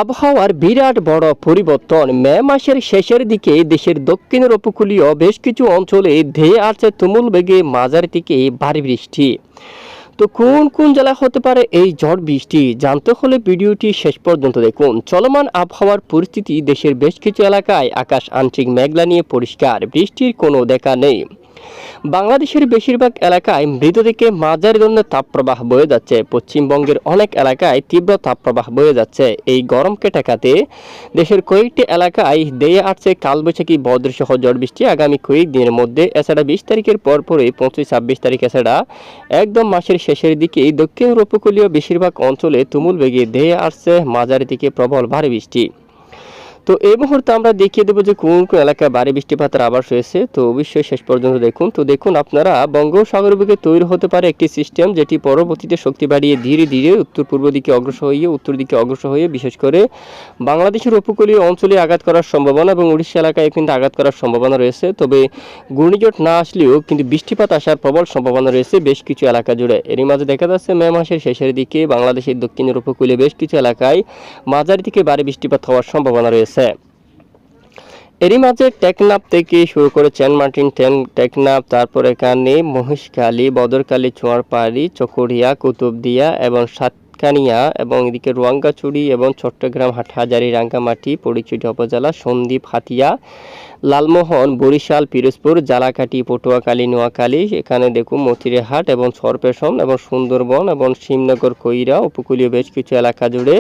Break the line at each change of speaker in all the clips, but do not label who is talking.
আবহাওয়ার বিরাট বড় পরিবর্তন। মে মাসের শেষের দিকে দেশের দক্ষিণের উপকূলীয় বেশ কিছু অঞ্চলে ধেয়ে আসছে তুমুল বেগে মাঝারি থেকে ভারী বৃষ্টি। তো কোন কোন জেলায় হতে পারে এই ঝড় বৃষ্টি জানতে হলে ভিডিওটি শেষ পর্যন্ত দেখুন। চলমান আবহাওয়ার পরিস্থিতি, দেশের বেশ কিছু এলাকায় আকাশ আংশিক মেঘলা নিয়ে পরিষ্কার, বৃষ্টির কোনো দেখা নেই। বাংলাদেশের বেশিরভাগ এলাকায় মৃদু থেকে মাঝারি ধরনের তাপপ্রবাহ বয়ে যাচ্ছে। পশ্চিমবঙ্গের অনেক এলাকায় তীব্র তাপপ্রবাহ বয়ে যাচ্ছে। এই গরমকে ঠেকাতে দেশের কয়েকটি এলাকায় দেয়ে আসছে কালবৈশাখী বজ্রসহ ঝড় বৃষ্টি আগামী কয়েকদিনের মধ্যে। এছাড়া 20 তারিখের পরপরই 25-26 তারিখ এছাড়া একদম মাসের শেষের দিকে দক্ষিণ উপকূলীয় বেশিরভাগ অঞ্চলে তুমুল বেগে ধেয়ে আসছে মাঝারি থেকে প্রবল ভারী বৃষ্টি। তো এই মুহূর্তে আমরা দেখিয়ে দেবো যে কোন কোন এলাকায় ভারী বৃষ্টিপাতের আভাস রয়েছে। তো অবশ্যই শেষ পর্যন্ত দেখুন। তো দেখুন, আপনারা বঙ্গোপসাগর বুকে তৈরি হতে পারে একটি সিস্টেম, যেটি পরবর্তীতে শক্তি বাড়িয়ে ধীরে ধীরে উত্তর পূর্ব দিকে অগ্রসর হয়ে বিশেষ করে বাংলাদেশের উপকূলীয় অঞ্চলে আঘাত করার সম্ভাবনা এবং উড়িষ্যা এলাকায় কিন্তু আঘাত করার সম্ভাবনা রয়েছে। তবে ঘূর্ণিঝড় না আসলেও কিন্তু বৃষ্টিপাত আসার প্রবল সম্ভাবনা রয়েছে বেশ কিছু এলাকা জুড়ে। এরই মাঝে দেখা যাচ্ছে মে মাসের শেষের দিকে বাংলাদেশের দক্ষিণের উপকূলে বেশ কিছু এলাকায় মাঝারি থেকে ভারী বৃষ্টিপাত হওয়ার সম্ভাবনা রয়েছে। এরই মাঝে টেকনাফ থেকে শুরু করে চেনমার্টিন, টেকনাফ, তারপর এখানে মহেশখালী, বদরখালী, চুয়ারপাড়ি, চকরিয়া, কুতুবদিয়া এবং সাতকানিয়া এবং এদিকে রোয়াঙ্গাছড়ি এবং চট্টগ্রাম, হাটহাজারী, রাঙ্গামাটি, পরিচুটি উপজেলা, সন্দ্বীপ, হাতিয়া, লালমোহন, বরিশাল, পিরোজপুর, জালাকাঠি, পটুয়াখালী, নোয়াখালী, এখানে দেখুন মতিরহাট এবং সরপেশন এবং সুন্দরবন এবং শিবনগর, কইরা উপকূলীয় বেশ কিছু এলাকা জুড়ে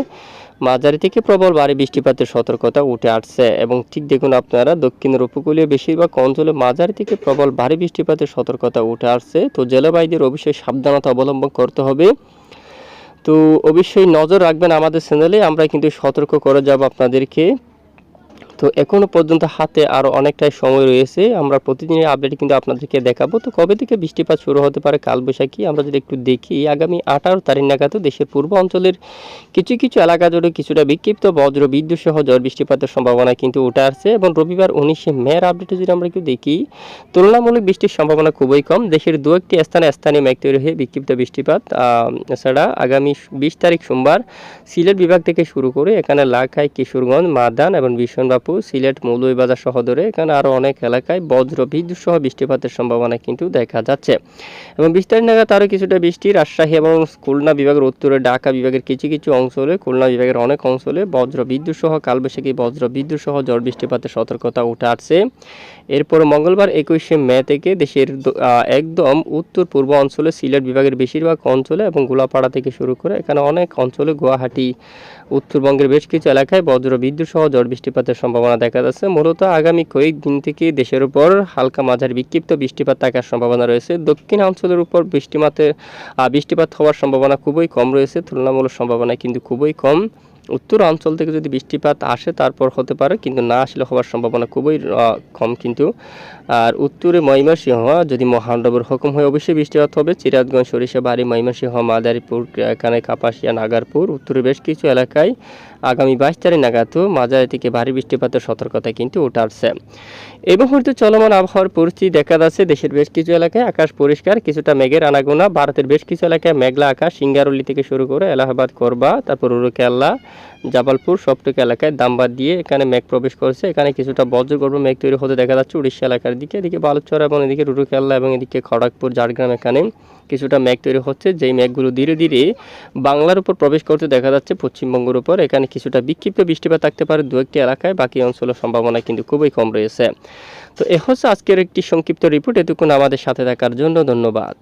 মাঝারি থেকে প্রবল ভারী বৃষ্টিপাতের সতর্কতা উঠে আসছে। এবং ঠিক দেখুন, আপনারা দক্ষিণের উপকূলীয় বেশিরভাগ অঞ্চলে মাঝারি থেকে প্রবল ভারী বৃষ্টিপাতের সতর্কতা উঠে আসছে। তো জলবায়ুদের অবশ্যই সাবধানতা অবলম্বন করতে হবে। তো অবশ্যই নজর রাখবেন আমাদের চ্যানেলে, আমরা কিন্তু সতর্ক করে যাব আপনাদেরকে। তো এখনো পর্যন্ত হাতে আরও অনেকটাই সময় রয়েছে, আমরা প্রতিদিনের আপডেট কিন্তু আপনাদেরকে দেখাবো। তো কবে থেকে বৃষ্টিপাত শুরু হতে পারে কালবৈশাখী, আমরা যদি একটু দেখি, আগামী 18 তারিখ নাগাদ দেশের পূর্ব অঞ্চলের কিছু কিছু এলাকা জুড়ে কিছুটা বিক্ষিপ্ত বজ্র বিদ্যুৎ সহ ঝড় বৃষ্টিপাতের সম্ভাবনা কিন্তু উঠে আসছে। এবং রবিবার 19 মের আপডেটে যদি আমরা একটু দেখি, তুলনামূলক বৃষ্টির সম্ভাবনা খুবই কম। দেশের দু একটি স্থানে স্থানীয় মেঘ তৈরি হয়ে বিক্ষিপ্ত বৃষ্টিপাত। এছাড়া আগামী 20 তারিখ সোমবার সিলেট বিভাগ থেকে শুরু করে এখানে লাখাই, কিশোরগঞ্জ, মাদান এবং বিশনবাবু, সিলেট, মৌলভীবাজার সহ ধরে এখানে আরও অনেক এলাকায় বজ্র বিদ্যুৎ সহ বৃষ্টিপাতের সম্ভাবনা কিন্তু দেখা যাচ্ছে। এবং 20 তারিখ নাগাদ আরও কিছুটা বৃষ্টি রাজশাহী এবং খুলনা বিভাগের উত্তরে, ঢাকা বিভাগের কিছু কিছু অঞ্চলে, খুলনা বিভাগের অনেক অঞ্চলে বজ্র বিদ্যুৎ সহ কালবৈশাখী বজ্র বিদ্যুৎ সহ ঝড় বৃষ্টিপাতের সতর্কতা উঠে আসছে। এরপর মঙ্গলবার 21 মে থেকে দেশের একদম উত্তর পূর্ব অঞ্চলে, সিলেট বিভাগের বেশিরভাগ অঞ্চলে এবং গোলাপাড়া থেকে শুরু করে এখানে অনেক অঞ্চলে, গুয়াহাটি, উত্তরবঙ্গের বেশ কিছু এলাকায় বজ্র বিদ্যুৎ সহ ঝড় বৃষ্টিপাতের সম্ভাবনা দেখা যাচ্ছে। মূলত আগামী কয়েকদিন থেকে দেশের উপর হালকা মাঝারি বিক্ষিপ্ত বৃষ্টিপাত থাকার সম্ভাবনা রয়েছে। দক্ষিণ অঞ্চলের উপর বৃষ্টিপাত হওয়ার সম্ভাবনা খুবই কম রয়েছে, তুলনামূলক সম্ভাবনা কিন্তু খুবই কম। উত্তর অঞ্চল থেকে যদি বৃষ্টিপাত আসে তারপর হতে পারে, কিন্তু না আসলে হওয়ার সম্ভাবনা খুবই কম কিন্তু। আর উত্তরে ময়মনসিংহ যদি মহানগর হুকুম হয় অবশ্যই বৃষ্টিপাত হবে। চিরাতগঞ্জ, সরিষাবাড়ি, ময়মনসিংহ, মাদারীপুর, এখানে কাপাসিয়া, নাগারপুর, উত্তরে বেশ কিছু এলাকায় আগামী 22 তারিখ নাগাদ মাঝারি থেকে ভারী বৃষ্টিপাতের সতর্কতা কিন্তু উঠে আসছে। এই মুহূর্তে চলমান আবহাওয়ার পরিস্থিতি দেখা যাচ্ছে দেশের বেশ কিছু এলাকায় আকাশ পরিষ্কার, কিছুটা মেঘের আনাগোনা। ভারতের বেশ কিছু এলাকায় মেঘলা আকাশ, সিঙ্গারুলি থেকে শুরু করে এলাহাবাদ, করবা, তারপর রুরকেল্লা, জাবালপুর সবটুকু এলাকায় দামবাদ দিয়ে এখানে মেঘ প্রবেশ করছে। এখানে কিছুটা বজ্রগর্ভ মেঘ তৈরি হতে দেখা যাচ্ছে উড়িষ্যা এলাকার দিকে, এদিকে বালুচর এবং এদিকে রুরকেল্লা এবং এদিকে খড়গপুর, ঝাড়গ্রাম, এখানে কিছুটা মেঘ তৈরি হচ্ছে, যেই মেঘগুলো ধীরে ধীরে বাংলার উপর প্রবেশ করতে দেখা যাচ্ছে পশ্চিমবঙ্গের উপর। এখানে কিছুটা বিক্ষিপ্ত বৃষ্টিপাত থাকতে পারে দু একটি এলাকায়, বাকি অঞ্চলের সম্ভাবনা কিন্তু খুবই কম রয়েছে। তো এ হচ্ছে আজকের একটি সংক্ষিপ্ত রিপোর্ট। এতক্ষণ আমাদের সাথে থাকার জন্য ধন্যবাদ।